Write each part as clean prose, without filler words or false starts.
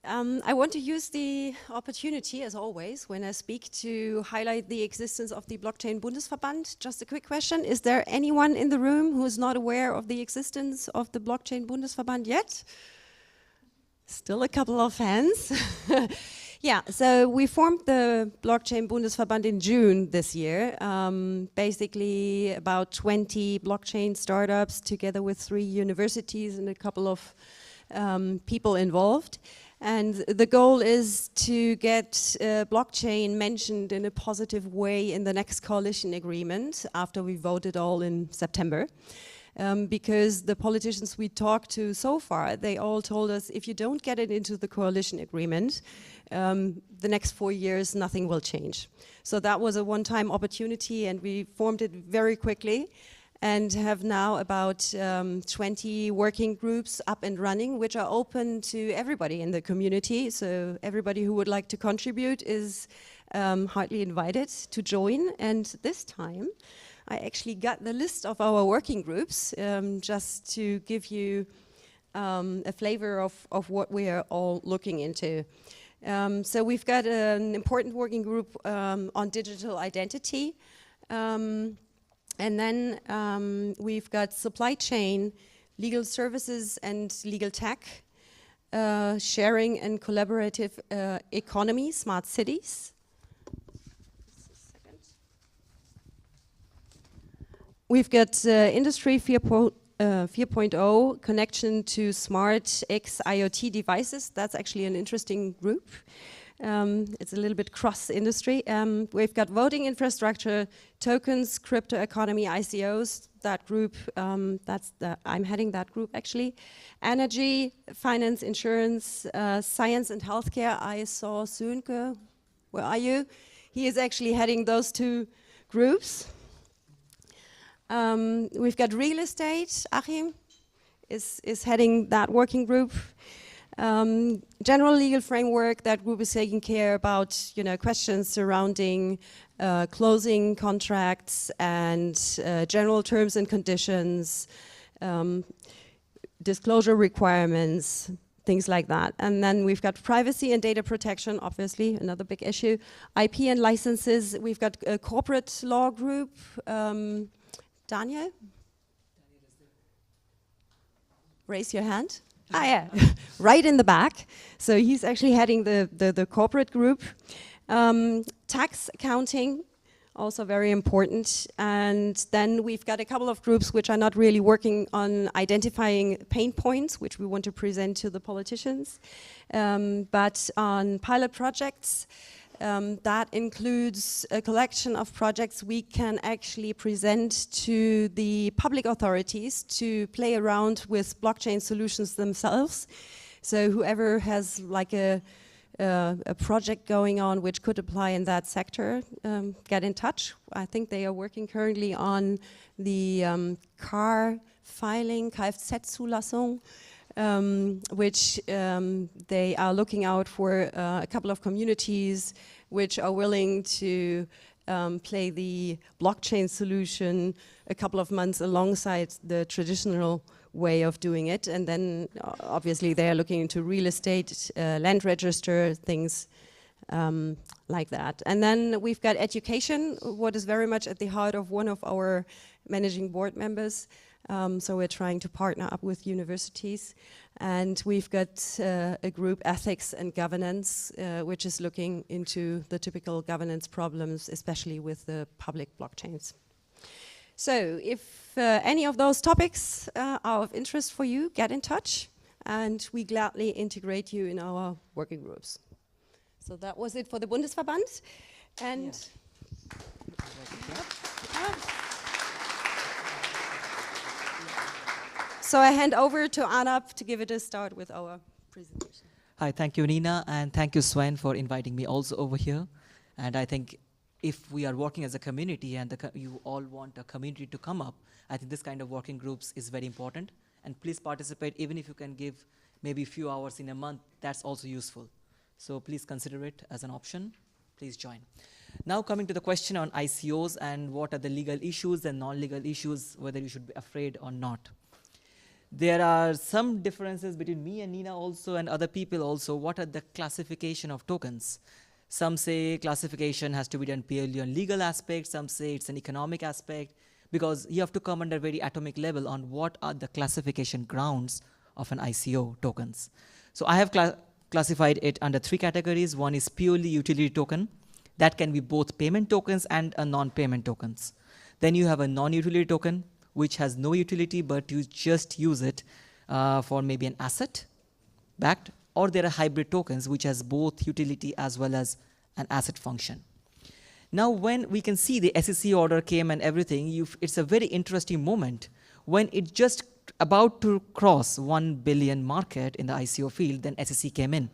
I want to use the opportunity, as always, when I speak, to highlight the existence of the Blockchain Bundesverband. Just a quick question. Is there anyone in the room who is not aware of the existence of the Blockchain Bundesverband yet? Still a couple of hands. Yeah, so we formed the Blockchain Bundesverband in June this year. Basically about 20 blockchain startups together with 3 universities and a couple of people involved. And the goal is to get blockchain mentioned in a positive way in the next coalition agreement after we voted all in September. Because the politicians we talked to so far, they all told us, if you don't get it into the coalition agreement, the next 4 years, nothing will change. So that was a one-time opportunity, and we formed it very quickly and have now about 20 working groups up and running, which are open to everybody in the community. So everybody who would like to contribute is heartily invited to join. And this time, I actually got the list of our working groups just to give you a flavor of what we are all looking into. So we've got an important working group on digital identity. And then we've got supply chain, legal services and legal tech, sharing and collaborative economy, smart cities. We've got Industry 4.0 connection to smart X IoT devices. That's actually an interesting group. It's a little bit cross-industry. We've got voting infrastructure, tokens, crypto economy, ICOs. That group, I'm heading that group actually. Energy, finance, insurance, science and healthcare. I saw Sönke. Where are you? He is actually heading those 2 groups. We've got real estate. Achim is heading that working group. General legal framework, that group is taking care about questions surrounding closing contracts and general terms and conditions, disclosure requirements, things like that. And then we've got privacy and data protection, obviously another big issue. IP and licenses. We've got a corporate law group. Daniel? Raise your hand. Ah, yeah, right in the back. So he's actually heading the corporate group. Tax accounting, also very important. And then we've got a couple of groups which are not really working on identifying pain points, which we want to present to the politicians, but on pilot projects. That includes a collection of projects we can actually present to the public authorities to play around with blockchain solutions themselves. So whoever has like a project going on which could apply in that sector, get in touch. I think they are working currently on the car filing, Kfz-Zulassung, which they are looking out for a couple of communities which are willing to play the blockchain solution a couple of months alongside the traditional way of doing it. And then obviously they are looking into real estate, land register, things like that. And then we've got education, what is very much at the heart of one of our managing board members. So we're trying to partner up with universities, and we've got a group, ethics and governance, which is looking into the typical governance problems, especially with the public blockchains. So if any of those topics are of interest for you, get in touch, and we gladly integrate you in our working groups. So that was it for the Bundesverband. And so I hand over to Arnab to give it a start with our presentation. Hi, thank you, Nina, and thank you, Sven, for inviting me also over here. And I think if we are working as a community and you all want a community to come up, I think this kind of working groups is very important. And please participate, even if you can give maybe a few hours in a month, that's also useful. So please consider it as an option. Please join. Now coming to the question on ICOs and what are the legal issues and non-legal issues, whether you should be afraid or not. There are some differences between me and Nina also and other people also. What are the classification of tokens? Some say classification has to be done purely on legal aspects. Some say it's an economic aspect, because you have to come under very atomic level on what are the classification grounds of an ICO tokens. So I have classified it under 3 categories. One is purely utility token. That can be both payment tokens and a non-payment tokens. Then you have a non-utility token, which has no utility, but you just use it for maybe an asset backed, or there are hybrid tokens, which has both utility as well as an asset function. Now, when we can see the SEC order came and everything, it's a very interesting moment when it just about to cross 1 billion market in the ICO field, then SEC came in.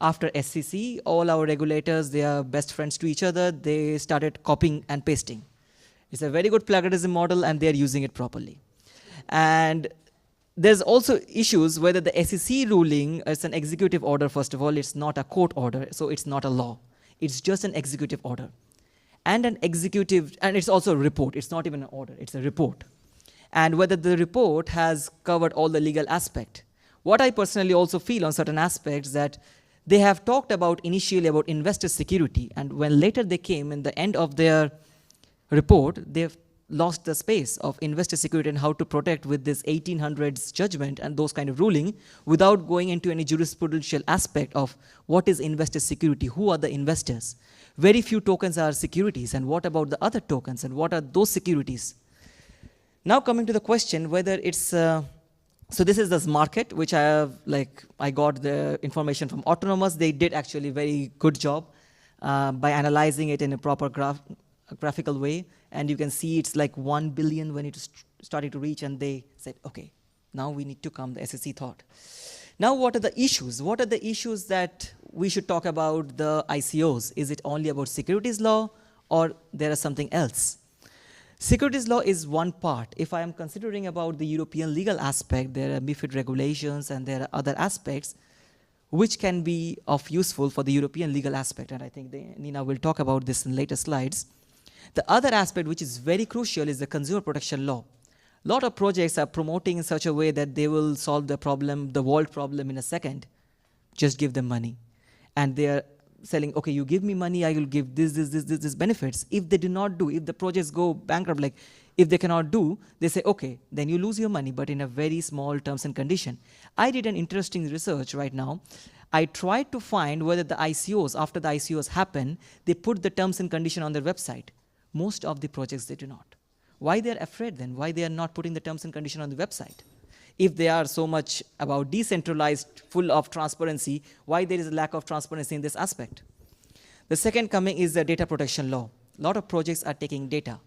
After SEC, all our regulators, they are best friends to each other. They started copying and pasting. It's a very good plagiarism model, and they're using it properly. And there's also issues whether the SEC ruling is an executive order. First of all, it's not a court order, so it's not a law. It's just an executive order. And an executive, and it's also a report. It's not even an order, it's a report. And whether the report has covered all the legal aspect. What I personally also feel on certain aspects that they have talked about initially about investor security, and when later they came in the end of their report, they've lost the space of investor security and how to protect with this 1800s judgment and those kind of ruling without going into any jurisprudential aspect of what is investor security, who are the investors. Very few tokens are securities, and what about the other tokens, and what are those securities? Now coming to the question whether it's, so this is this market, which I got the information from Autonomous. They did actually a very good job by analyzing it in a proper graphical way, and you can see it's like 1 billion when it started to reach, and they said, okay, now we need to come, the SEC thought. Now what are the issues? What are the issues that we should talk about the ICOs? Is it only about securities law, or there is something else? Securities law is one part. If I am considering about the European legal aspect, there are MiFID regulations and there are other aspects which can be of useful for the European legal aspect, and I think Nina will talk about this in later slides. The other aspect which is very crucial is the consumer protection law. A lot of projects are promoting in such a way that they will solve the problem, the world problem in a second. Just give them money. And they are selling, okay, you give me money, I will give this benefits. If they do not do, if the projects go bankrupt, like if they cannot do, they say, okay, then you lose your money, but in a very small terms and condition. I did an interesting research right now. I tried to find whether the ICOs, after the ICOs happen, they put the terms and condition on their website. Most of the projects, they do not. Why they're afraid then? Why they are not putting the terms and condition on the website? If they are so much about decentralized, full of transparency, why there is a lack of transparency in this aspect? The second coming is the data protection law. A lot of projects are taking data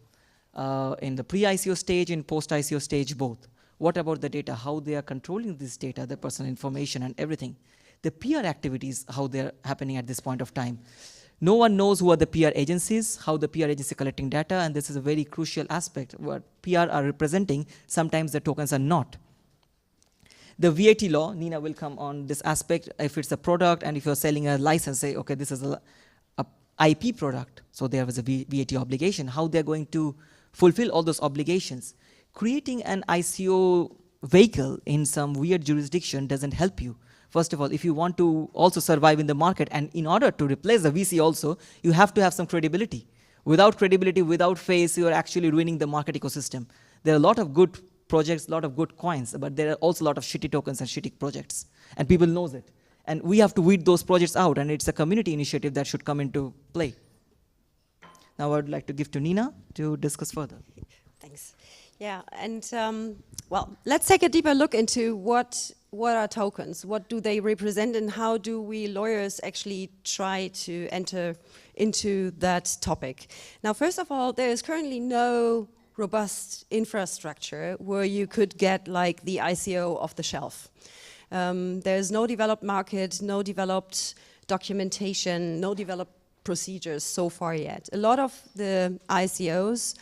in the pre-ICO stage, in post-ICO stage, both. What about the data? How they are controlling this data, the personal information and everything. The PR activities, how they're happening at this point of time. No one knows who are the PR agencies, how the PR agency collecting data, and this is a very crucial aspect. What PR are representing, sometimes the tokens are not. The VAT law, Nina will come on this aspect. If it's a product and if you're selling a license, say, okay, this is a IP product, so there was a VAT obligation. How they're going to fulfill all those obligations. Creating an ICO vehicle in some weird jurisdiction doesn't help you. First of all, if you want to also survive in the market, and in order to replace the VC also, you have to have some credibility. Without credibility, without face, you are actually ruining the market ecosystem. There are a lot of good projects, a lot of good coins, but there are also a lot of shitty tokens and shitty projects, and people knows it. And we have to weed those projects out, and it's a community initiative that should come into play. Now I would like to give to Nina to discuss further. Thanks. Yeah, and well, let's take a deeper look into what are tokens, what do they represent, and how do we lawyers actually try to enter into that topic. Now, first of all, there is currently no robust infrastructure where you could get like the ICO off the shelf. There's no developed market, no developed documentation, no developed procedures so far yet. A lot of the ICOs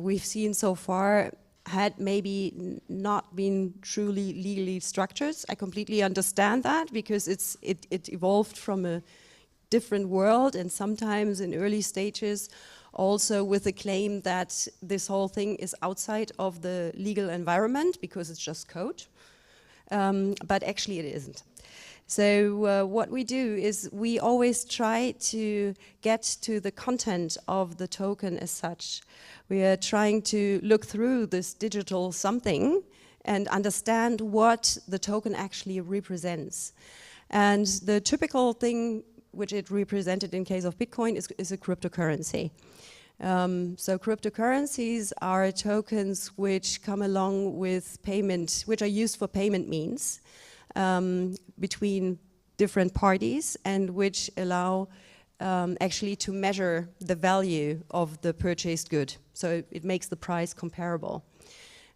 we've seen so far had maybe not been truly legally structured. I completely understand that because it evolved from a different world, and sometimes in early stages also with the claim that this whole thing is outside of the legal environment because it's just code, but actually it isn't. So what we do is we always try to get to the content of the token as such. We are trying to look through this digital something and understand what the token actually represents. And the typical thing which it represented in case of Bitcoin is a cryptocurrency. So cryptocurrencies are tokens which come along with payment, which are used for payment means between different parties, and which allow actually to measure the value of the purchased good. So it makes the price comparable.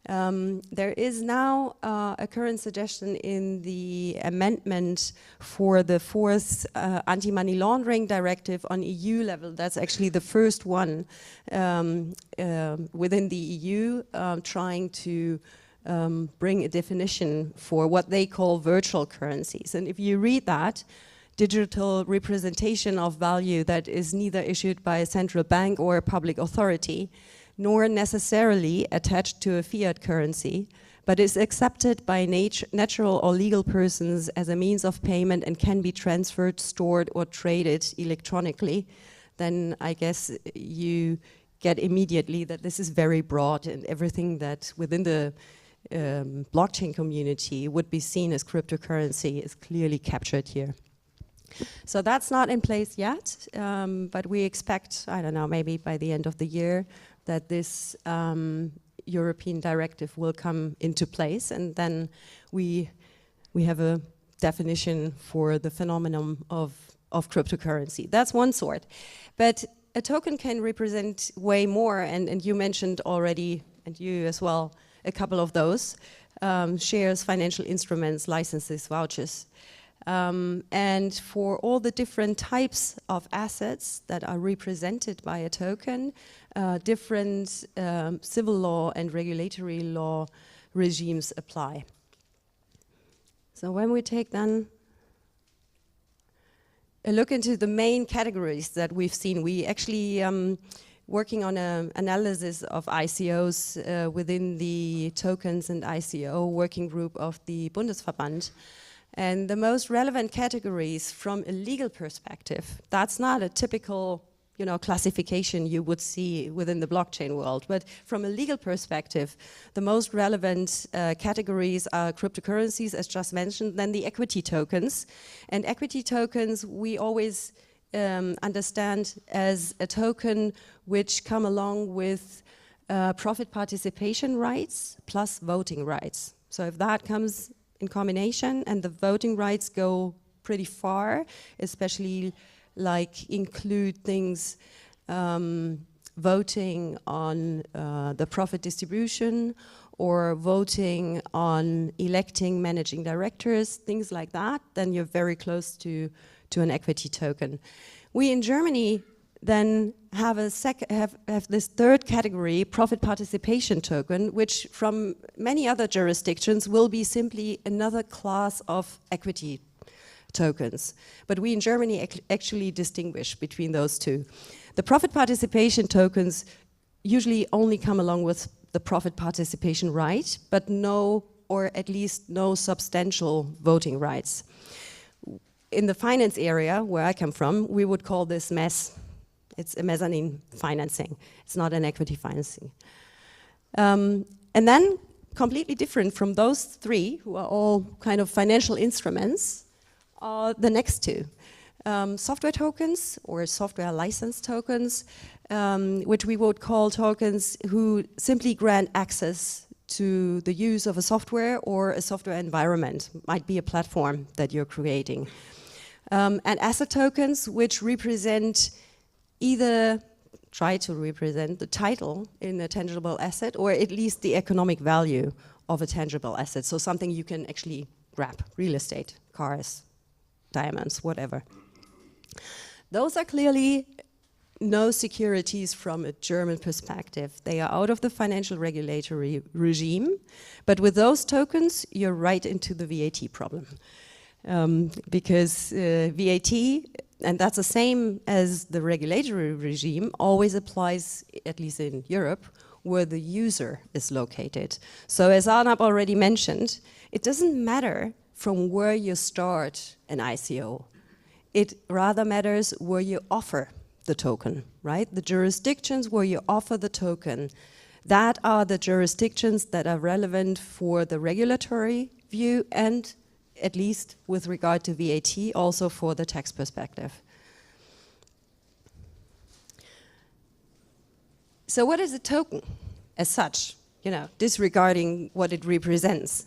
There is now a current suggestion in the amendment for the 4th anti-money laundering directive on EU level. That's actually the first one within the EU trying to bring a definition for what they call virtual currencies. And if you read that, digital representation of value that is neither issued by a central bank or a public authority, nor necessarily attached to a fiat currency, but is accepted by natural or legal persons as a means of payment and can be transferred, stored, or traded electronically, then I guess you get immediately that this is very broad, and everything that within the blockchain community would be seen as cryptocurrency is clearly captured here. So that's not in place yet, but we expect, I don't know, maybe by the end of the year, that this European directive will come into place, and then we have a definition for the phenomenon of cryptocurrency. That's one sort. But a token can represent way more, and you mentioned already, and you as well, a couple of those, shares, financial instruments, licenses, vouchers. And for all the different types of assets that are represented by a token, different civil law and regulatory law regimes apply. So when we take then a look into the main categories that we've seen, we actually working on an analysis of ICOs within the tokens and ICO working group of the Bundesverband. And the most relevant categories from a legal perspective, that's not a typical, classification you would see within the blockchain world, but from a legal perspective, the most relevant categories are cryptocurrencies, as just mentioned, then the equity tokens. And equity tokens we always understand as a token which come along with profit participation rights plus voting rights. So if that comes in combination and the voting rights go pretty far, especially like include things voting on the profit distribution or voting on electing managing directors, things like that, then you're very close to an equity token. We in Germany then have this third category, profit participation token, which from many other jurisdictions will be simply another class of equity tokens. But we in Germany actually distinguish between those two. The profit participation tokens usually only come along with the profit participation right, but no, or at least no substantial voting rights. In the finance area, where I come from, we would call this MES. It's a mezzanine financing. It's not an equity financing. And then, completely different from those three, who are all kind of financial instruments, are the next two. Software tokens, or software license tokens, which we would call tokens who simply grant access to the use of a software or a software environment. Might be a platform that you're creating. And asset tokens, which represent either try to represent the title in a tangible asset or at least the economic value of a tangible asset. So something you can actually grab, real estate, cars, diamonds, whatever. Those are clearly no securities from a German perspective. They are out of the financial regulatory regime, but with those tokens, you're right into the VAT problem. Because VAT and that's the same as the regulatory regime, always applies, at least in Europe, where the user is located. So as Arnab already mentioned, it doesn't matter from where you start an ICO. It rather matters where you offer the token, right? The jurisdictions where you offer the token, that are the jurisdictions that are relevant for the regulatory view and, at least with regard to VAT, also for the tax perspective. So what is a token as such, disregarding what it represents?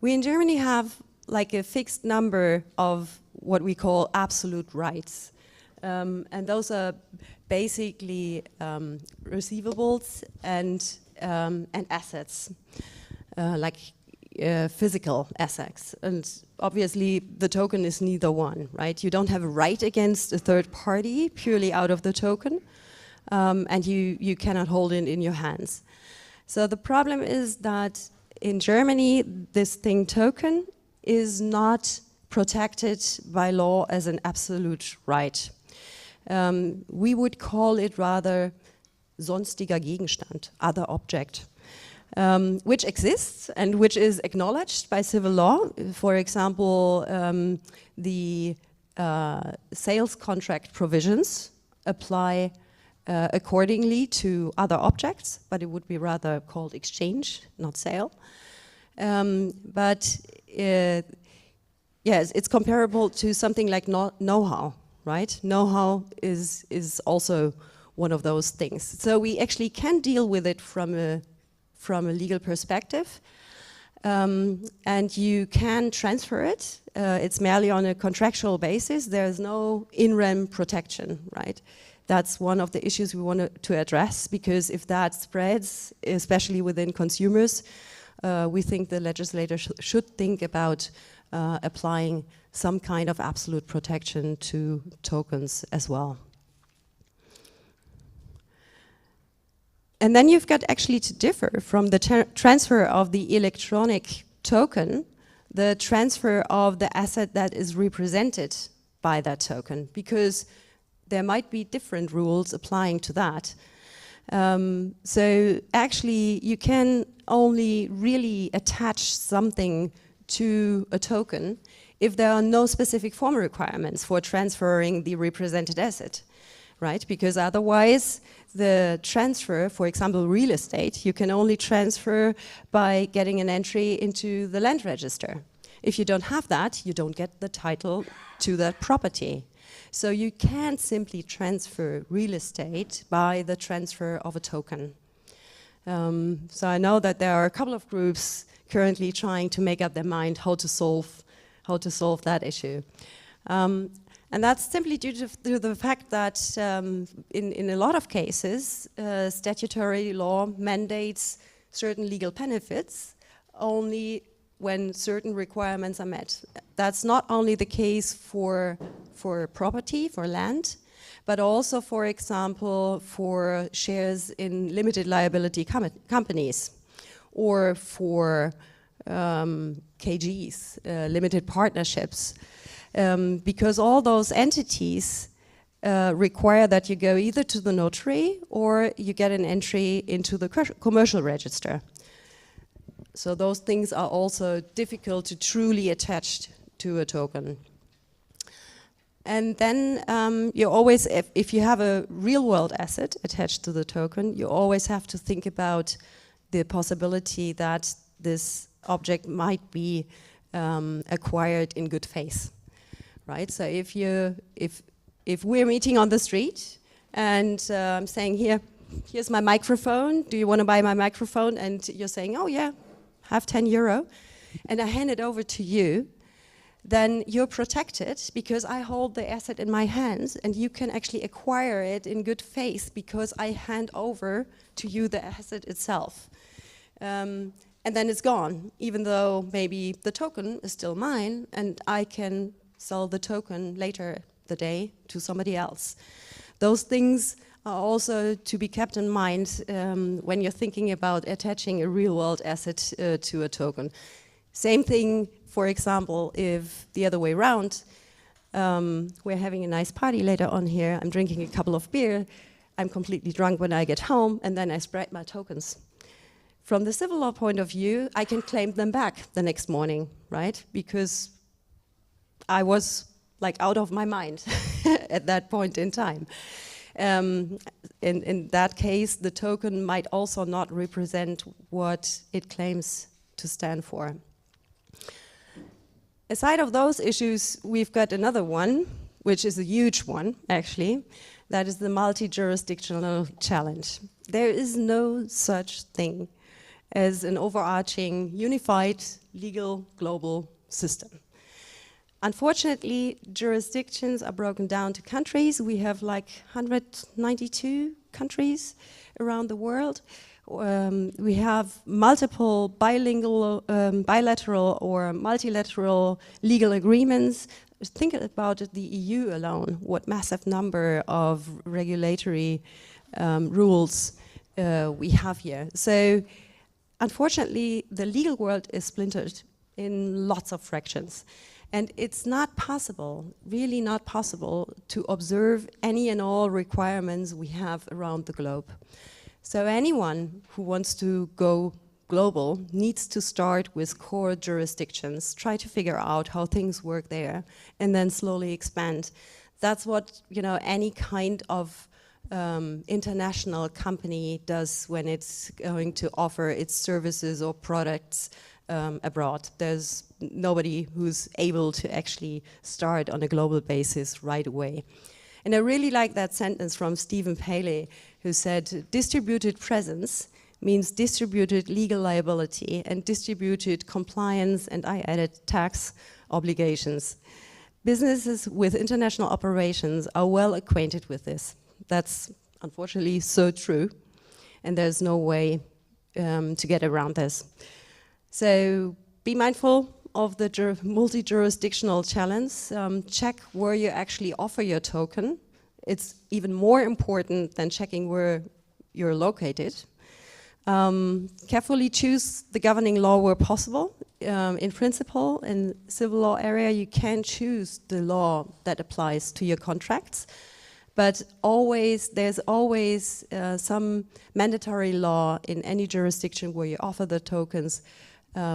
We in Germany have like a fixed number of what we call absolute rights. And those are basically receivables and assets, like physical assets. And obviously the token is neither one, right? You don't have a right against a third party purely out of the token, and you cannot hold it in your hands. So the problem is that in Germany, this thing token is not protected by law as an absolute right. We would call it rather sonstiger Gegenstand, other object, which exists and which is acknowledged by civil law. For example, the sales contract provisions apply accordingly to other objects, but it would be rather called exchange, not sale. Yes, it's comparable to something like know-how, right? Know-how is also one of those things. So we actually can deal with it from a legal perspective, and you can transfer it. It's merely on a contractual basis. There's no in-rem protection, right? That's one of the issues we want to address, because if that spreads, especially within consumers, we think the legislator should think about applying some kind of absolute protection to tokens as well. And then you've got actually to differ from the transfer of the electronic token, the transfer of the asset that is represented by that token, because there might be different rules applying to that. So actually you can only really attach something to a token if there are no specific form requirements for transferring the represented asset, right? Because otherwise the transfer, for example, real estate, you can only transfer by getting an entry into the land register. If you don't have that, you don't get the title to that property. So you can't simply transfer real estate by the transfer of a token. So I know that there are a couple of groups currently trying to make up their mind how to solve that issue. And that's simply due to the fact that in a lot of cases, statutory law mandates certain legal benefits only when certain requirements are met. That's not only the case for property, for land, but also, for example, for shares in limited liability companies, or for KGs, limited partnerships, because all those entities require that you go either to the notary or you get an entry into the commercial register. So those things are also difficult to truly attach to a token. And then you always, if you have a real-world asset attached to the token, you always have to think about the possibility that this object might be acquired in good faith, right? So if we're meeting on the street and I'm saying, here's my microphone, do you want to buy my microphone? And you're saying, oh yeah, have 10 euro, and I hand it over to you, then you're protected because I hold the asset in my hands, and you can actually acquire it in good faith because I hand over to you the asset itself. And then it's gone, even though maybe the token is still mine and I can sell the token later the day to somebody else. Those things are also to be kept in mind when you're thinking about attaching a real-world asset to a token. Same thing, for example, if the other way around, We're having a nice party later on here. I'm drinking a couple of beer. I'm completely drunk when I get home, and then I spread my tokens. From the civil law point of view, I can claim them back the next morning, right? Because I was like out of my mind at that point in time. In that case, the token might also not represent what it claims to stand for. Aside of those issues, we've got another one, which is a huge one, actually. That is the multi-jurisdictional challenge. There is no such thing as an overarching, unified, legal, global system. Unfortunately, jurisdictions are broken down to countries. We have like 192 countries around the world. We have multiple bilateral or multilateral legal agreements. Think about the EU alone, what massive number of regulatory rules we have here. So unfortunately, the legal world is splintered in lots of fractions. And it's not possible, really not possible, to observe any and all requirements we have around the globe. So anyone who wants to go global needs to start with core jurisdictions, try to figure out how things work there, and then slowly expand. That's what, you know, any kind of international company does when it's going to offer its services or products abroad. There's nobody who's able to actually start on a global basis right away. And I really like that sentence from Stephen Paley, who said, distributed presence means distributed legal liability and distributed compliance, and I added tax obligations. Businesses with international operations are well acquainted with this. That's unfortunately so true, and there's no way to get around this. So be mindful of the multi-jurisdictional challenge. Check where you actually offer your token. It's even more important than checking where you're located. Carefully choose the governing law where possible. In principle, in civil law area, you can choose the law that applies to your contracts. But there's always some mandatory law in any jurisdiction where you offer the tokens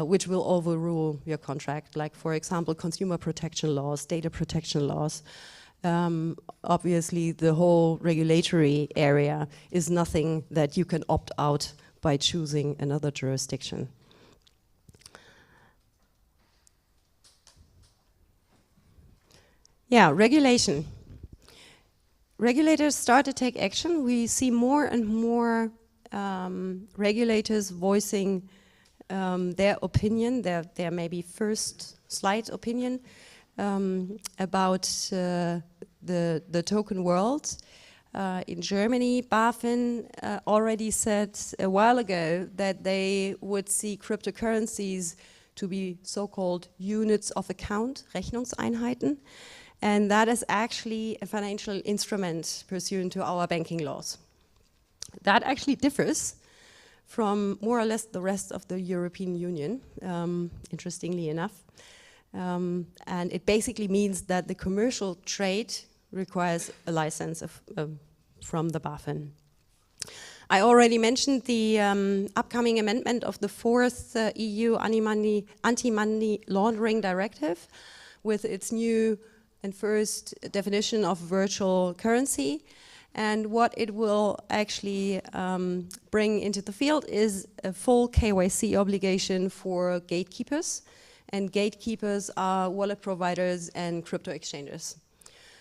which will overrule your contract, like, for example, consumer protection laws, data protection laws. Obviously, the whole regulatory area is nothing that you can opt out by choosing another jurisdiction. Yeah, regulation. Regulators start to take action. We see more and more regulators voicing their opinion, their maybe first slight opinion about the token world. In Germany, BaFin already said a while ago that they would see cryptocurrencies to be so-called units of account, Rechnungseinheiten, and that is actually a financial instrument pursuant to our banking laws. That actually differs from more or less the rest of the European Union, interestingly enough. And it basically means that the commercial trade requires a license from the BaFin. I already mentioned the upcoming amendment of the 4th EU anti-money laundering directive with its new and first definition of virtual currency. And what it will actually bring into the field is a full KYC obligation for gatekeepers. And gatekeepers are wallet providers and crypto exchanges.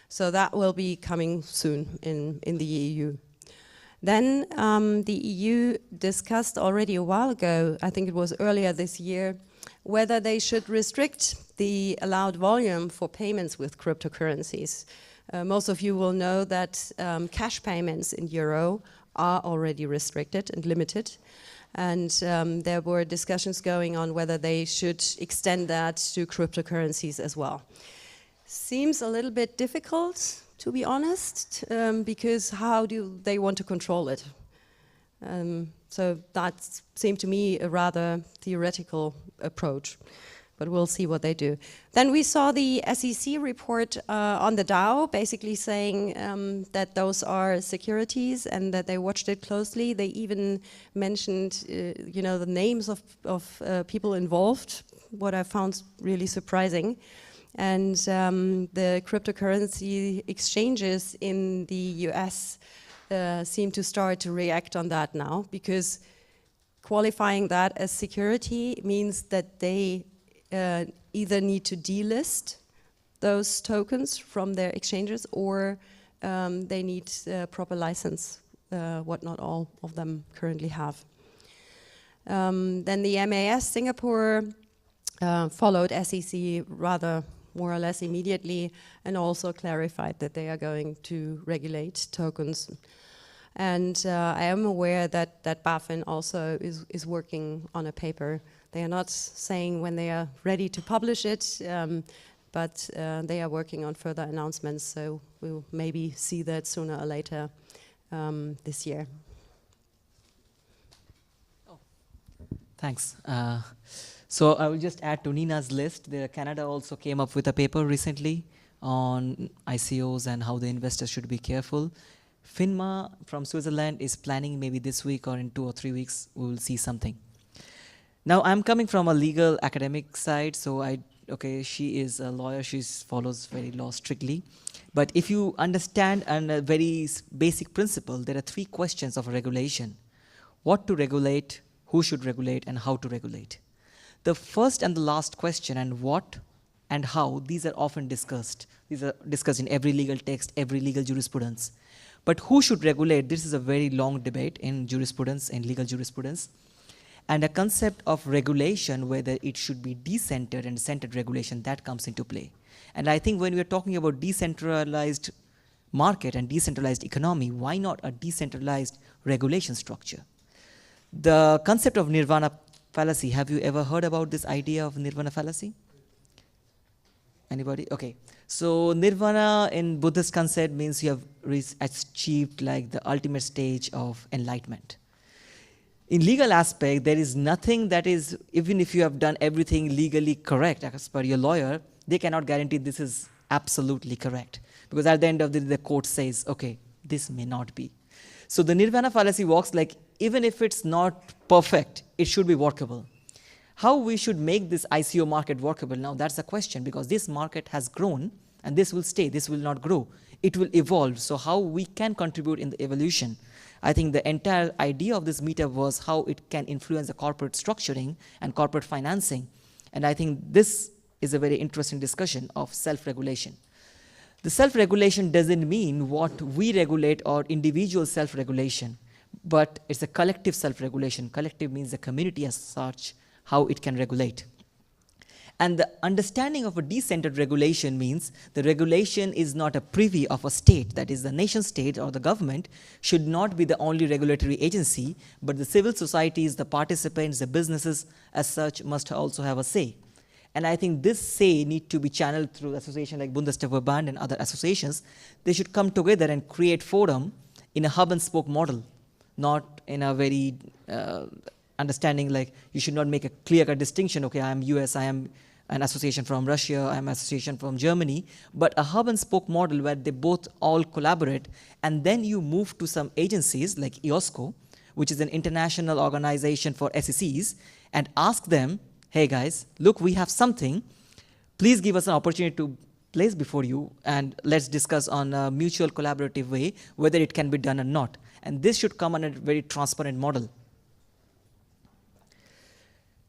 So that will be coming soon in the EU. Then the EU discussed already a while ago, I think it was earlier this year, whether they should restrict the allowed volume for payments with cryptocurrencies. Most of you will know that cash payments in euro are already restricted and limited. And there were discussions going on whether they should extend that to cryptocurrencies as well. Seems a little bit difficult, to be honest, because how do they want to control it? So that seemed to me a rather theoretical approach. but we'll see what they do. Then we saw the SEC report on the DAO, basically saying that those are securities and that they watched it closely. They even mentioned, the names of people involved, what I found really surprising. And the cryptocurrency exchanges in the US seem to start to react on that now, because qualifying that as security means that they either need to delist those tokens from their exchanges, or they need proper license, what not all of them currently have. Then the MAS Singapore followed SEC rather more or less immediately, and also clarified that they are going to regulate tokens. And I am aware that BaFin also is working on a paper. They are not saying when they are ready to publish it, but they are working on further announcements, so we'll maybe see that sooner or later this year. Oh. Thanks. So I will just add to Nina's list. Canada also came up with a paper recently on ICOs and how the investors should be careful. FINMA from Switzerland is planning maybe this week or in 2 or 3 weeks, we will see something. Now I'm coming from a legal academic side, so she is a lawyer, she follows very law strictly. But if you understand a very basic principle, there are 3 questions of regulation. What to regulate, who should regulate, and how to regulate. The first and the last question, and what and how, these are often discussed. These are discussed in every legal text, every legal jurisprudence. But who should regulate? This is a very long debate in jurisprudence, in legal jurisprudence. And a concept of regulation, whether it should be decentered and centered regulation, that comes into play. And I think when we're talking about decentralized market and decentralized economy, why not a decentralized regulation structure? The concept of nirvana fallacy, have you ever heard about this idea of nirvana fallacy? Anybody? Okay. So nirvana in Buddhist concept means you have achieved like the ultimate stage of enlightenment. In legal aspect, there is nothing that is, even if you have done everything legally correct as per your lawyer, they cannot guarantee this is absolutely correct. Because at the end of the court says, okay, this may not be. So the nirvana fallacy works like, even if it's not perfect, it should be workable. How we should make this ICO market workable? Now that's a question, because this market has grown and this will stay, this will not grow. It will evolve. So how we can contribute in the evolution? I think the entire idea of this meetup was how it can influence the corporate structuring and corporate financing. And I think this is a very interesting discussion of self-regulation. The self-regulation doesn't mean what we regulate or individual self-regulation, but it's a collective self-regulation. Collective means the community as such, how it can regulate. And the understanding of a decentered regulation means the regulation is not a privy of a state, that is the nation state or the government should not be the only regulatory agency, but the civil societies, the participants, the businesses as such must also have a say. And I think this say need to be channeled through associations like Bundesverband and other associations. They should come together and create forum in a hub and spoke model, not in a very understanding like you should not make a clear-cut distinction, okay, I am US, I am an association from Russia, I am an association from Germany, but a hub and spoke model where they both all collaborate, and then you move to some agencies like IOSCO, which is an international organization for SECs, and ask them, hey guys, look, we have something, please give us an opportunity to place before you, and let's discuss on a mutual collaborative way whether it can be done or not. And this should come on a very transparent model.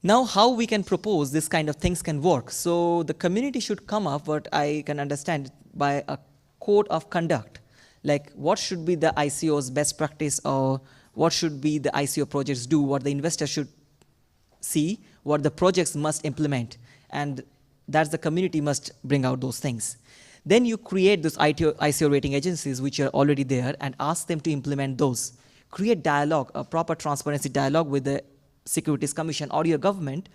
Now, how we can propose this kind of things can work. So the community should come up, what I can understand, by a code of conduct. Like what should be the ICO's best practice, or what should be the ICO projects do, what the investor should see, what the projects must implement. And that's the community must bring out those things. Then you create those ICO rating agencies which are already there and ask them to implement those. Create dialogue, a proper transparency dialogue with the Securities Commission or your government,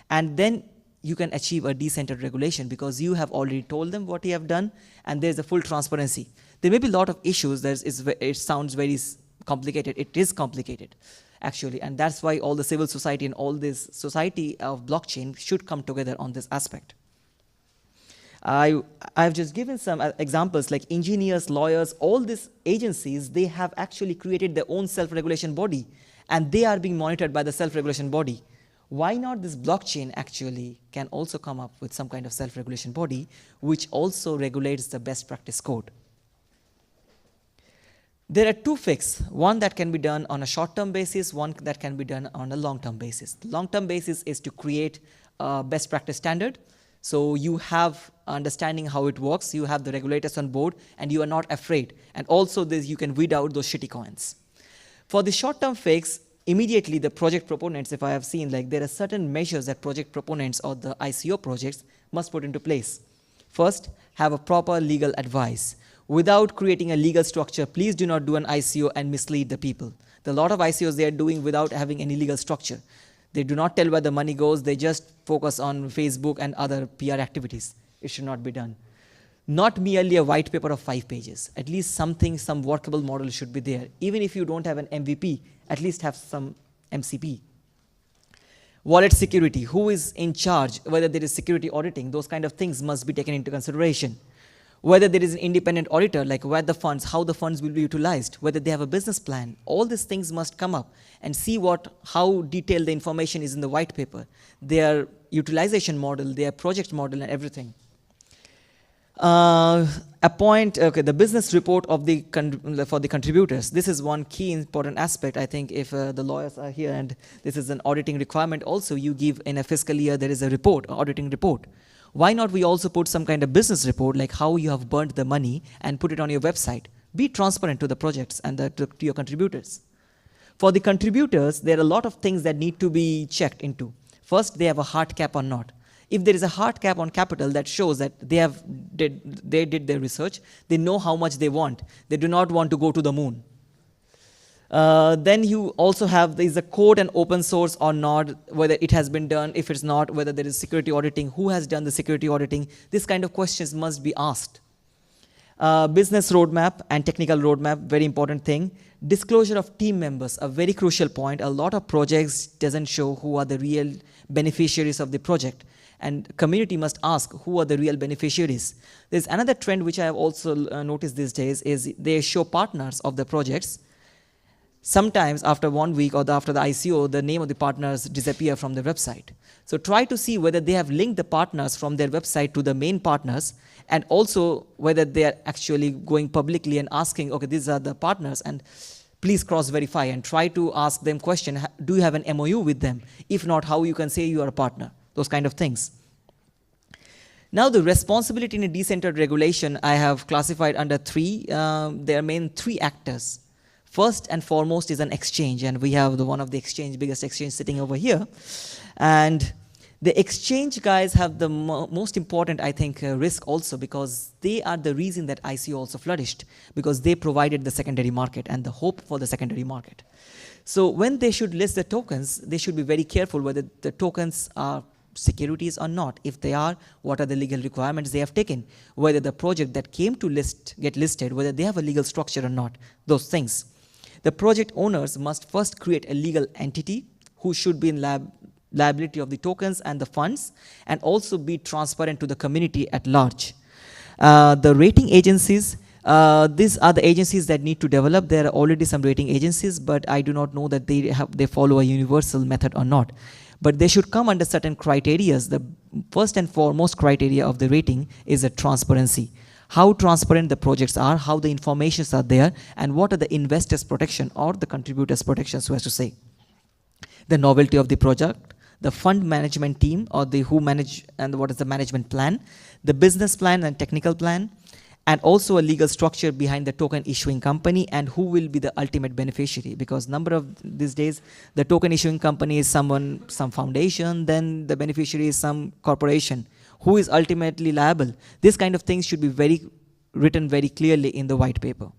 and then you can achieve a decentered regulation because you have already told them what you have done and there's a full transparency. There may be a lot of issues, it sounds very complicated, it is complicated. actually. And that's why all the civil society and all this society of blockchain should come together on this aspect. I've just given some examples like engineers, lawyers, all these agencies, they have actually created their own self-regulation body, and they are being monitored by the self-regulation body. Why not this blockchain actually can also come up with some kind of self-regulation body which also regulates the best practice code? There are two fixes, one that can be done on a short-term basis, one that can be done on a long-term basis. The long-term basis is to create a best practice standard. So you have understanding how it works, you have the regulators on board, and you are not afraid. And also this, you can weed out those shitty coins. For the short-term fix, immediately the project proponents, if I have seen, like there are certain measures that project proponents or the ICO projects must put into place. First, have a proper legal advice. Without creating a legal structure, please do not do an ICO and mislead the people. There are a lot of ICOs they are doing without having any legal structure. They do not tell where the money goes, they just focus on Facebook and other PR activities. It should not be done. Not merely a white paper of 5 pages. At least something, some workable model should be there. Even if you don't have an MVP, at least have some MCP. Wallet security, who is in charge, whether there is security auditing, those kind of things must be taken into consideration. Whether there is an independent auditor, like where the funds, how the funds will be utilized, whether they have a business plan, all these things must come up and see how detailed the information is in the white paper, their utilization model, their project model and everything. The business report of for the contributors. This is one key important aspect. I think if the lawyers are here and this is an auditing requirement also, you give in a fiscal year, there is a report, auditing report. Why not we also put some kind of business report like how you have burnt the money and put it on your website. Be transparent to the projects and to your contributors. For the contributors, there are a lot of things that need to be checked into. First, they have a hard cap or not. If there is a hard cap on capital, that shows that they did their research, they know how much they want. They do not want to go to the moon. Then you also have, is the code an open source or not, whether it has been done, if it's not, whether there is security auditing, who has done the security auditing. This kind of questions must be asked. Business roadmap and technical roadmap, very important thing. Disclosure of team members, a very crucial point. A lot of projects doesn't show who are the real beneficiaries of the project. And community must ask who are the real beneficiaries. There's another trend which I have also noticed these days is they show partners of the projects. Sometimes after 1 week or after the ICO, the name of the partners disappear from the website. So try to see whether they have linked the partners from their website to the main partners, and also whether they are actually going publicly and asking, okay, these are the partners, and please cross-verify and try to ask them question, do you have an MOU with them? If not, how you can say you are a partner? Those kind of things. Now the responsibility in a decentralized regulation, I have classified under 3. There are main 3 actors. First and foremost is an exchange, and we have one of the biggest exchange sitting over here. And the exchange guys have the most important, I think, risk also, because they are the reason that ICO also flourished, because they provided the secondary market and the hope for the secondary market. So when they should list the tokens, they should be very careful whether the tokens are securities or not. If they are, what are the legal requirements they have taken? Whether the project that came to get listed, whether they have a legal structure or not, those things. The project owners must first create a legal entity who should be in liability of the tokens and the funds, and also be transparent to the community at large. The rating agencies, these are the agencies that need to develop. There are already some rating agencies, but I do not know that they follow a universal method or not. But they should come under certain criteria. The first and foremost criteria of the rating is a transparency. How transparent the projects are, how the informations are there, and what are the investors' protection or the contributors' protection, so as to say. The novelty of the project, the fund management team, or the who manage and what is the management plan, the business plan and technical plan, and also a legal structure behind the token issuing company, and who will be the ultimate beneficiary. Because number of these days, the token issuing company is some foundation, then the beneficiary is some corporation. Who is ultimately liable? This kind of things should be written very clearly in the white paper.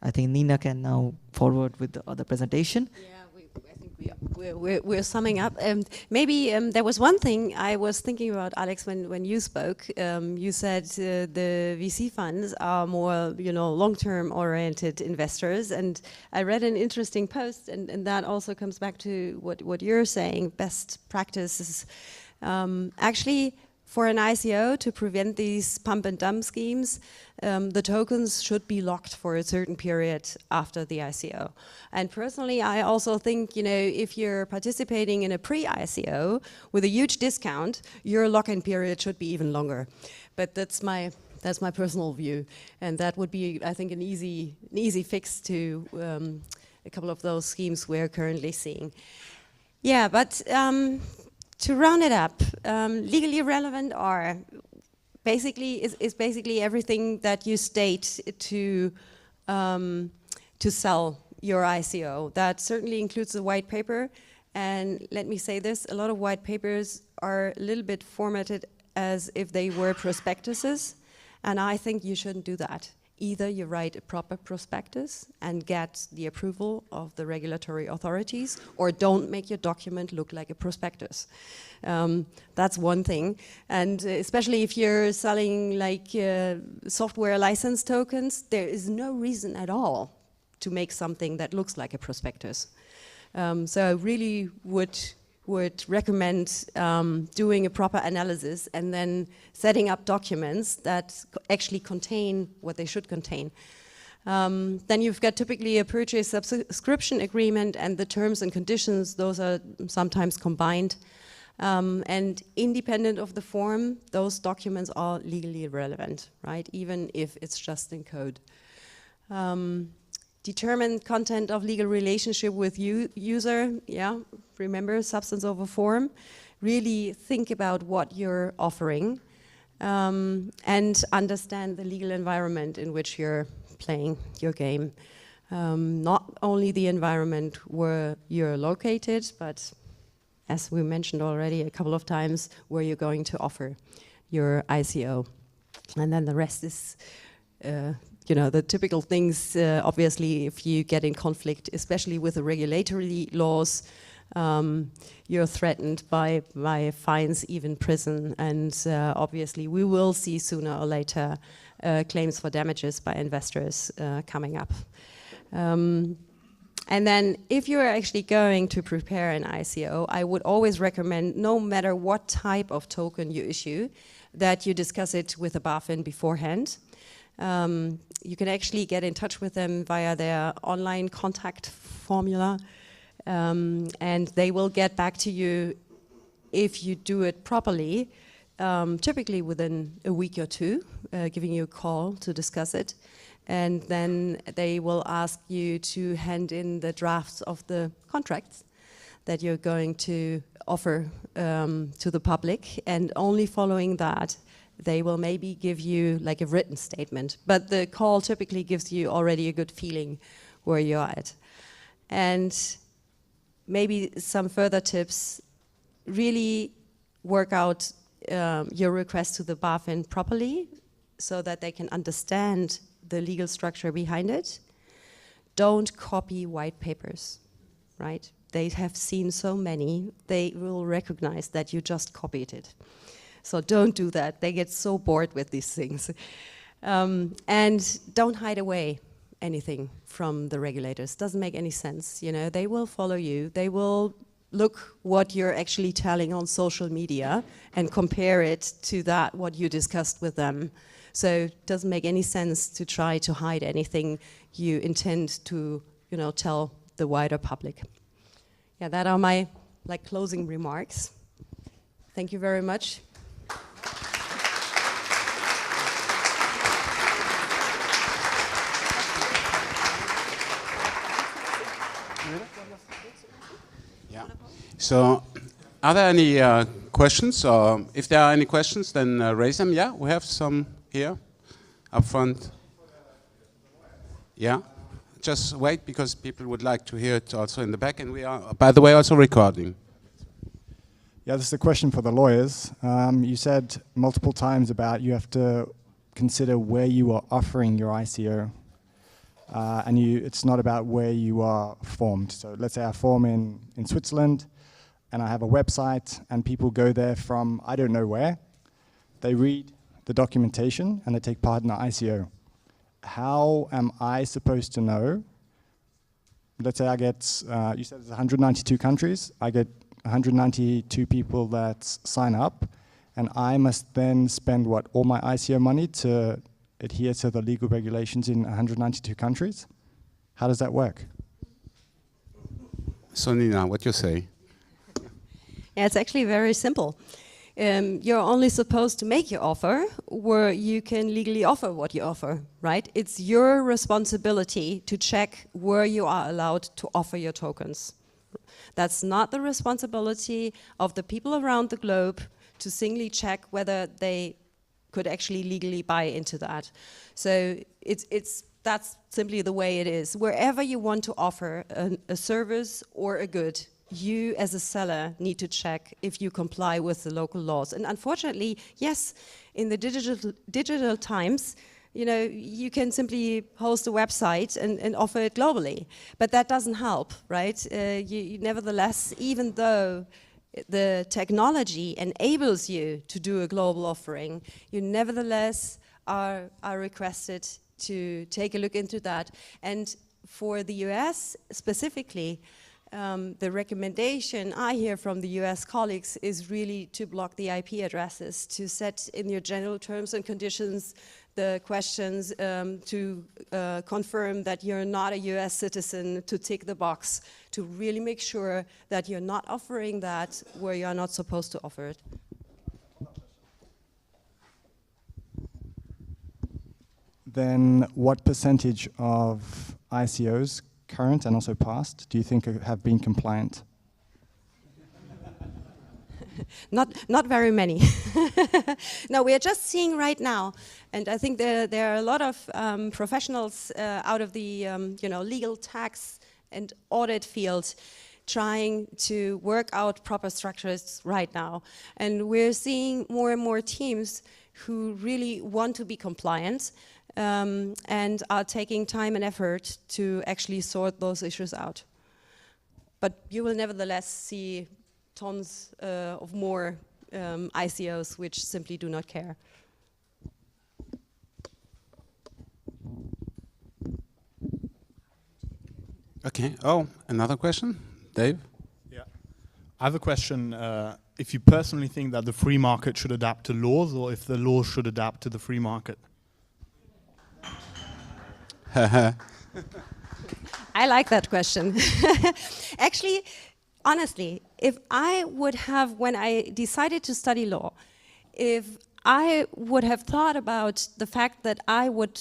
I think Nina can now forward with the other presentation. Yeah, I think We're summing up. Maybe there was one thing I was thinking about, Alex, when you spoke. You said the VC funds are more, long-term oriented investors, and I read an interesting post, and that also comes back to what you're saying. Best practices, actually. For an ICO, to prevent these pump and dump schemes, the tokens should be locked for a certain period after the ICO. And personally, I also think, if you're participating in a pre-ICO with a huge discount, your lock-in period should be even longer. But that's my personal view, and that would be, I think, an easy fix to a couple of those schemes we're currently seeing. Yeah, but. To round it up, legally relevant are is basically everything that you state to sell your ICO. That certainly includes the white paper. And let me say this: a lot of white papers are a little bit formatted as if they were prospectuses, and I think you shouldn't do that. Either you write a proper prospectus and get the approval of the regulatory authorities, or don't make your document look like a prospectus. That's one thing. And especially if you're selling software license tokens, there is no reason at all to make something that looks like a prospectus. So I really would recommend doing a proper analysis and then setting up documents that actually contain what they should contain. Then you've got typically a purchase subscription agreement, and the terms and conditions, those are sometimes combined. And independent of the form, those documents are legally relevant, right? Even if it's just in code. Determine content of legal relationship with user, remember substance over form. Really think about what you're offering and understand the legal environment in which you're playing your game. Not only the environment where you're located, but as we mentioned already a couple of times, where you're going to offer your ICO. And then the rest is the typical things. Obviously, if you get in conflict, especially with the regulatory laws, you're threatened by fines, even prison. And obviously, we will see sooner or later claims for damages by investors coming up. And then if you're actually going to prepare an ICO, I would always recommend, no matter what type of token you issue, that you discuss it with a BaFin beforehand. You can actually get in touch with them via their online contact formula, and they will get back to you if you do it properly, typically within a week or two, giving you a call to discuss it. And then they will ask you to hand in the drafts of the contracts that you're going to offer to the public, and only following that they will maybe give you like a written statement. But the call typically gives you already a good feeling where you're at. And maybe some further tips: really work out your request to the BaFin properly so that they can understand the legal structure behind it. Don't copy white papers, right? They have seen so many, they will recognize that you just copied it. So don't do that. They get so bored with these things. And don't hide away anything from the regulators. Doesn't make any sense. They will follow you. They will look what you're actually telling on social media and compare it to what you discussed with them. So it doesn't make any sense to try to hide anything you intend to, tell the wider public. Yeah, that are my closing remarks. Thank you very much. Yeah. So, are there any questions? Or if there are any questions, then raise them. Yeah, we have some here, up front. Yeah, just wait, because people would like to hear it also in the back, and we are, by the way, also recording. Yeah, this is a question for the lawyers. You said multiple times about you have to consider where you are offering your ICO. and it's not about where you are formed. So let's say I form in Switzerland, and I have a website, and people go there from I don't know where. They read the documentation, and they take part in the ICO. How am I supposed to know? Let's say I get, you said it's 192 countries. I get 192 people that sign up, and I must then spend, what, all my ICO money to adhere to the legal regulations in 192 countries? How does that work? So Nina, what you say? Yeah, it's actually very simple. You're only supposed to make your offer where you can legally offer what you offer, right? It's your responsibility to check where you are allowed to offer your tokens. That's not the responsibility of the people around the globe to singly check whether they could actually legally buy into that. So that's simply the way it is. Wherever you want to offer a service or a good, you as a seller need to check if you comply with the local laws. And unfortunately, yes, in the digital times, you know, you can simply host a website and offer it globally, but that doesn't help, right? You nevertheless, even though the technology enables you to do a global offering, you nevertheless are requested to take a look into that. And for the US specifically, the recommendation I hear from the US colleagues is really to block the IP addresses, to set in your general terms and conditions the questions to confirm that you're not a US citizen, to tick the box, to really make sure that you're not offering that where you're not supposed to offer it. Then what percentage of ICOs, current and also past, do you think have been compliant? Not very many. No, we are just seeing right now, and I think there are a lot of professionals out of the legal, tax, and audit field trying to work out proper structures right now. And we're seeing more and more teams who really want to be compliant and are taking time and effort to actually sort those issues out. But you will nevertheless see tons of more ICOs which simply do not care. Okay. Oh, another question? Dave? Yeah. I have a question. If you personally think that the free market should adapt to laws, or if the laws should adapt to the free market? I like that question. Actually, honestly, if I would have, when I decided to study law, if I would have thought about the fact that I would,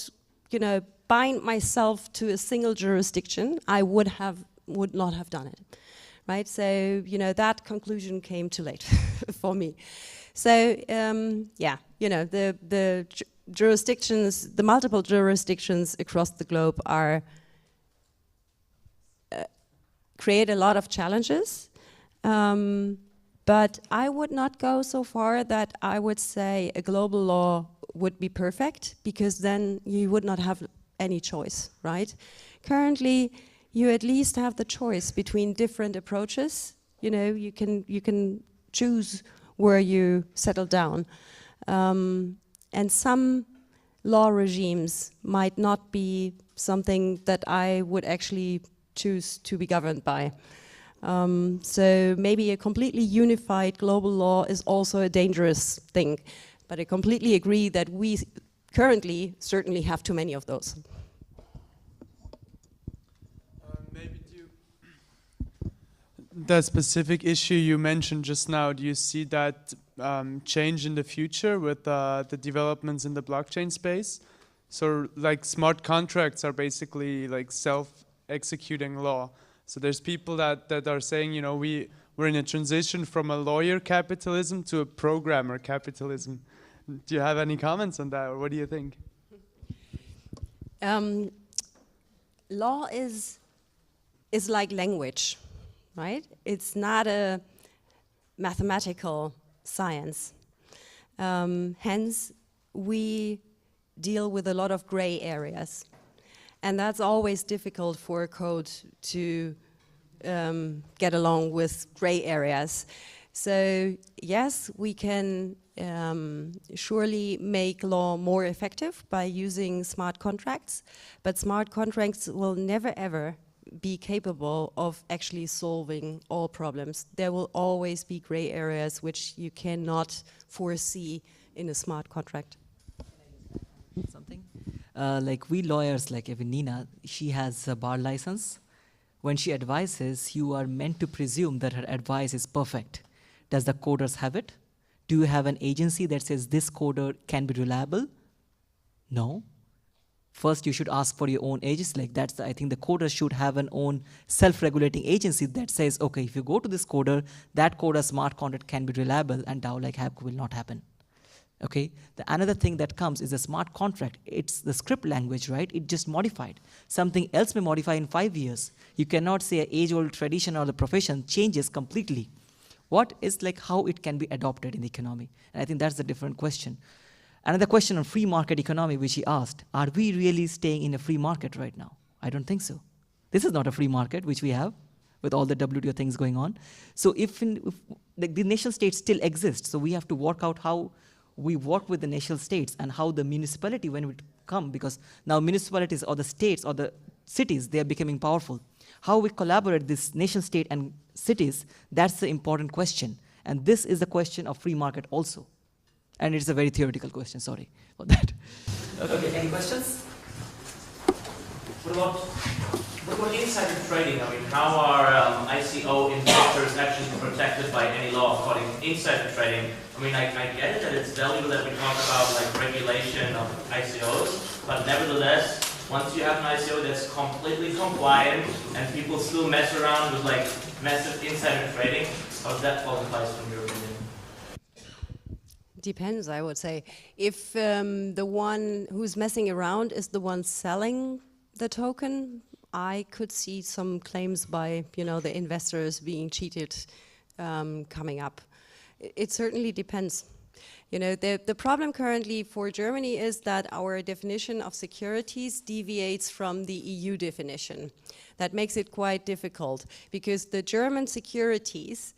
bind myself to a single jurisdiction, I would not have done it, right? So, that conclusion came too late for me. So, the jurisdictions, the multiple jurisdictions across the globe are create a lot of challenges, but I would not go so far that I would say a global law would be perfect, because then you would not have any choice, right? Currently, you at least have the choice between different approaches. You can choose where you settle down. And some law regimes might not be something that I would actually choose to be governed by. So maybe a completely unified global law is also a dangerous thing. But I completely agree that we currently certainly have too many of those. That specific issue you mentioned just now, do you see that change in the future with the developments in the blockchain space? So like smart contracts are basically like self-executing law. So there's people that are saying, we're in a transition from a lawyer capitalism to a programmer capitalism. Do you have any comments on that, or what do you think? Law is like language, right? It's not a mathematical science. Hence, we deal with a lot of gray areas. And that's always difficult for a code to get along with gray areas. So yes, we can surely make law more effective by using smart contracts, but smart contracts will never ever be capable of actually solving all problems. There will always be gray areas which you cannot foresee in a smart contract. Something like we lawyers, like even Nina, she has a bar license. When she advises, you are meant to presume that her advice is perfect. Does the coders have it? Do you have an agency that says this coder can be reliable? No. First, you should ask for your own agency. Like that's, I think the coder should have an own self-regulating agency that says, okay, if you go to this coder, that coder smart contract can be reliable, and DAO like HAPC will not happen. Okay. Another thing that comes is a smart contract. It's the script language, right? It just modified. Something else may modify in 5 years. You cannot say an age-old tradition or the profession changes completely. What is like how it can be adopted in the economy? And I think that's a different question. Another question on free market economy, which he asked, are we really staying in a free market right now? I don't think so. This is not a free market, which we have with all the WTO things going on. So if the nation states still exist, so we have to work out how we work with the nation states and how the municipality, when we come, because now municipalities or the states or the cities, they are becoming powerful. How we collaborate this nation state and cities, that's the important question. And this is the question of free market also. And it's a very theoretical question, sorry for that. Okay, any questions? What about insider trading? I mean, how are ICO investors actually protected by any law according to insider trading? I mean, I get it that it's valuable that we talk about like regulation of ICOs, but nevertheless, once you have an ICO that's completely compliant and people still mess around with like massive insider trading, how does that fall in place from your opinion? Depends, I would say. If the one who's messing around is the one selling the token, I could see some claims by, you know, the investors being cheated coming up. It certainly depends. You know, the problem currently for Germany is that our definition of securities deviates from the EU definition. That makes it quite difficult because the German securities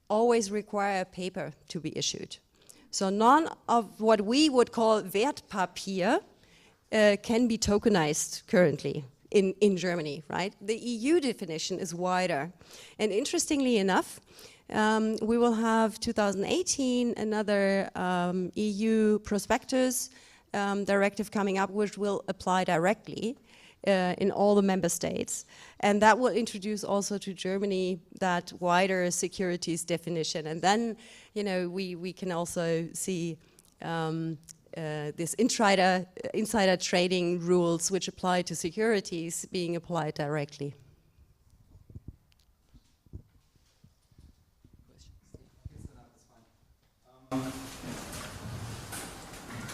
always require a paper to be issued. So none of what we would call Wertpapier can be tokenized currently in Germany, right? The EU definition is wider. And interestingly enough, we will have 2018 another EU prospectus directive coming up, which will apply directly in all the member states. And that will introduce also to Germany that wider securities definition. And then, you know, we can also see this insider trading rules which apply to securities being applied directly.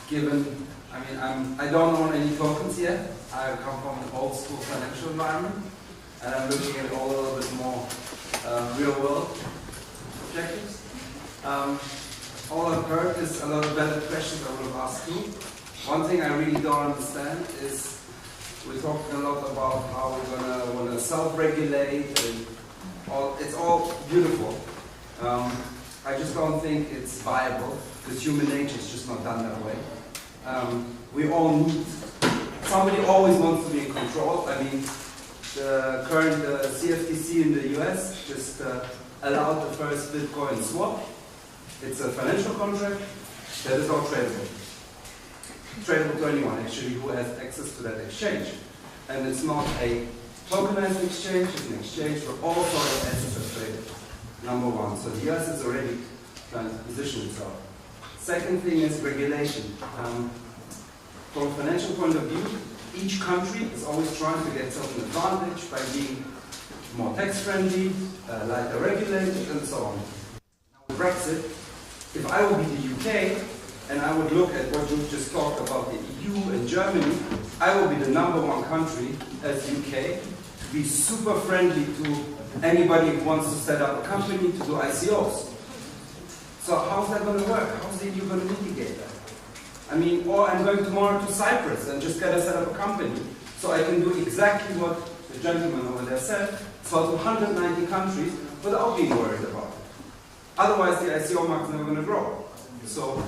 Given, I mean, I don't own any tokens yet. I come from an old school financial environment, and I'm looking at all a little bit more real world objectives. All I've heard is a lot of valid questions I would have asked you. One thing I really don't understand is we're talking a lot about how we're gonna want to self-regulate, and it's all beautiful. I just don't think it's viable because human nature is just not done that way. We all need, somebody always wants to be in control. I mean, the current CFTC in the US just allowed the first Bitcoin swap. It's a financial contract that is not tradable. Tradable to anyone actually who has access to that exchange. And it's not a tokenized exchange, it's an exchange where all sorts of assets are traded. Number one. So the US is already trying to position itself. Second thing is regulation. From a financial point of view, each country is always trying to get itself an advantage by being more tax-friendly, lighter regulated, and so on. Now with Brexit, if I would be the UK, and I would look at what you've just talked about, the EU and Germany, I will be the #1 country as UK to be super friendly to anybody who wants to set up a company to do ICOs. So how's that going to work? How's the EU going to mitigate that? I mean, or I'm going tomorrow to Cyprus and just gotta set up a company. So I can do exactly what the gentleman over there said, sell to 190 countries without being worried about it. Otherwise, the ICO market is never going to grow. So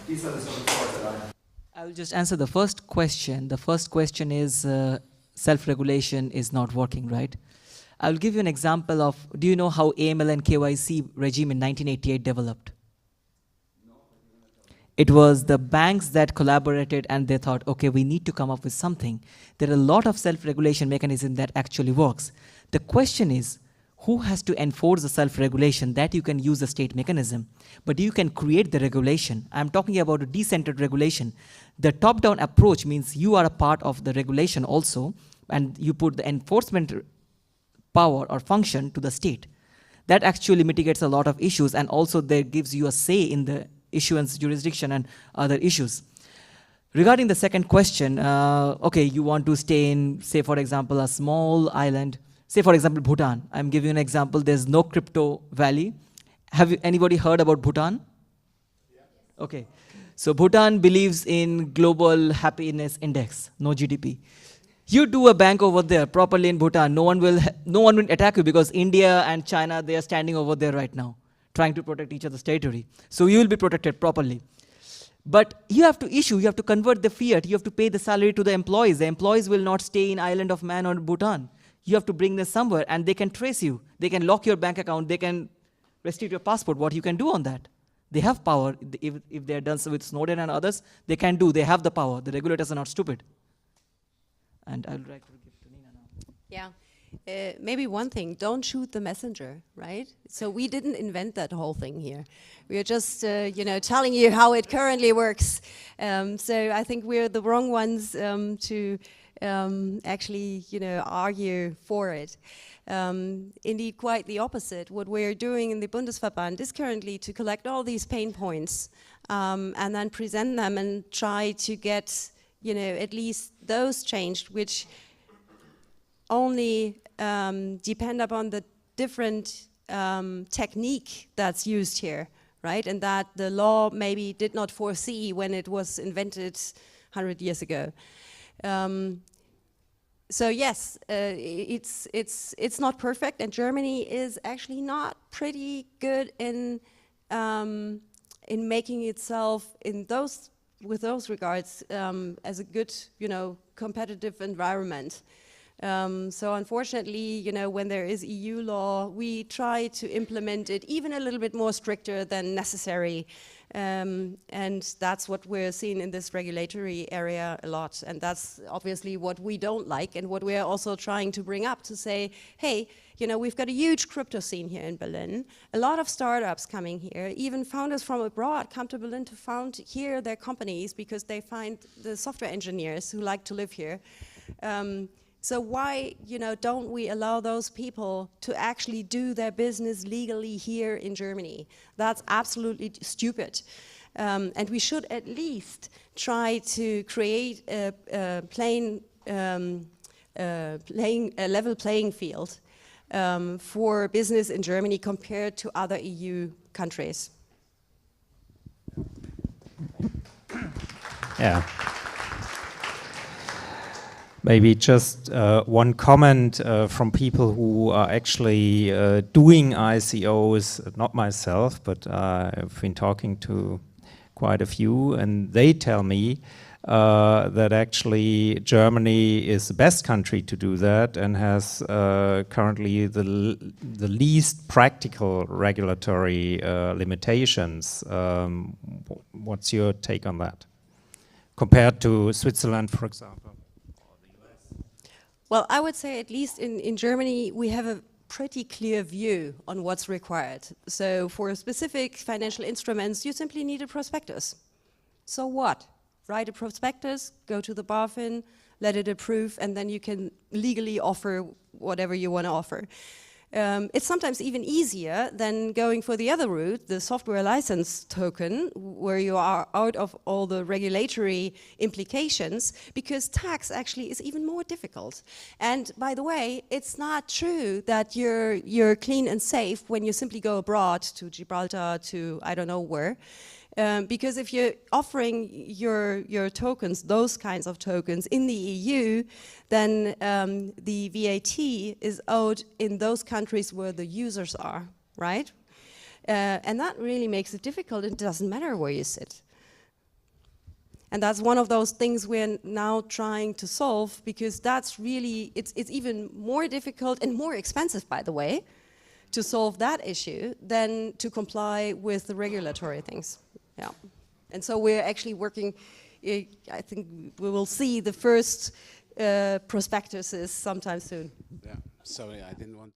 these are the sort of thoughts that I will just answer the first question. The first question is self-regulation is not working, right? I'll give you an example of, do you know how AML and KYC regime in 1988 developed? It was the banks that collaborated and they thought, okay, we need to come up with something. There are a lot of self-regulation mechanism that actually works. The question is, who has to enforce the self-regulation? That you can use a state mechanism, but you can create the regulation. I'm talking about a decentered regulation. The top-down approach means you are a part of the regulation also, and you put the enforcement power or function to the state. That actually mitigates a lot of issues, and also there gives you a say in the issuance jurisdiction and other issues. Regarding the second question, okay, you want to stay in, say for example, a small island, say for example, Bhutan. I'm giving you an example, there's no crypto valley. Have anybody heard about Bhutan? Yeah. Okay, so Bhutan believes in global happiness index, no GDP. You do a bank over there properly in Bhutan, no one will attack you because India and China, they are standing over there right now, trying to protect each other's territory. So you will be protected properly. But you have to issue, you have to convert the fiat, you have to pay the salary to the employees. The employees will not stay in Island of Man or Bhutan. You have to bring them somewhere and they can trace you. They can lock your bank account, they can restrict your passport. What you can do on that? They have power. If they're done so with Snowden and others, they can do, they have the power. The regulators are not stupid. And I'll like to give to Nina now. Yeah. Maybe one thing, don't shoot the messenger, right? So we didn't invent that whole thing here. We are just, you know, telling you how it currently works. So I think we're the wrong ones to actually, you know, argue for it. Indeed, quite the opposite. What we're doing in the Bundesverband is currently to collect all these pain points and then present them and try to get, you know, at least those changed, which only depend upon the different technique that's used here, right? And that the law maybe did not foresee when it was invented 100 years ago. So yes, it's not perfect, and Germany is actually not pretty good in making itself with those regards as a good, you know, competitive environment. So unfortunately, you know, when there is EU law, we try to implement it even a little bit more stricter than necessary. And that's what we're seeing in this regulatory area a lot. And that's obviously what we don't like and what we're also trying to bring up to say, hey, you know, we've got a huge crypto scene here in Berlin, a lot of startups coming here, even founders from abroad come to Berlin to found here their companies because they find the software engineers who like to live here. So why, you know, don't we allow those people to actually do their business legally here in Germany? That's absolutely stupid. And we should at least try to create a level playing field for business in Germany compared to other EU countries. Yeah. Maybe just one comment from people who are actually doing ICOs, not myself, but I've been talking to quite a few, and they tell me that actually Germany is the best country to do that and has currently the least practical regulatory limitations. What's your take on that? Compared to Switzerland, for example? Well, I would say at least in Germany, we have a pretty clear view on what's required. So for specific financial instruments, you simply need a prospectus. So what? Write a prospectus, go to the BaFin, let it approve, and then you can legally offer whatever you want to offer. It's sometimes even easier than going for the other route, the software license token, where you are out of all the regulatory implications, because tax actually is even more difficult. And by the way, it's not true that you're clean and safe when you simply go abroad to Gibraltar, to I don't know where. Because if you're offering your tokens, those kinds of tokens in the EU, then the VAT is owed in those countries where the users are, right? And that really makes it difficult. It doesn't matter where you sit. And that's one of those things we're now trying to solve, because that's really, it's even more difficult and more expensive, by the way, to solve that issue than to comply with the regulatory things. Yeah. And so we're actually working, I think we will see the first prospectuses sometime soon. Yeah, sorry, I didn't want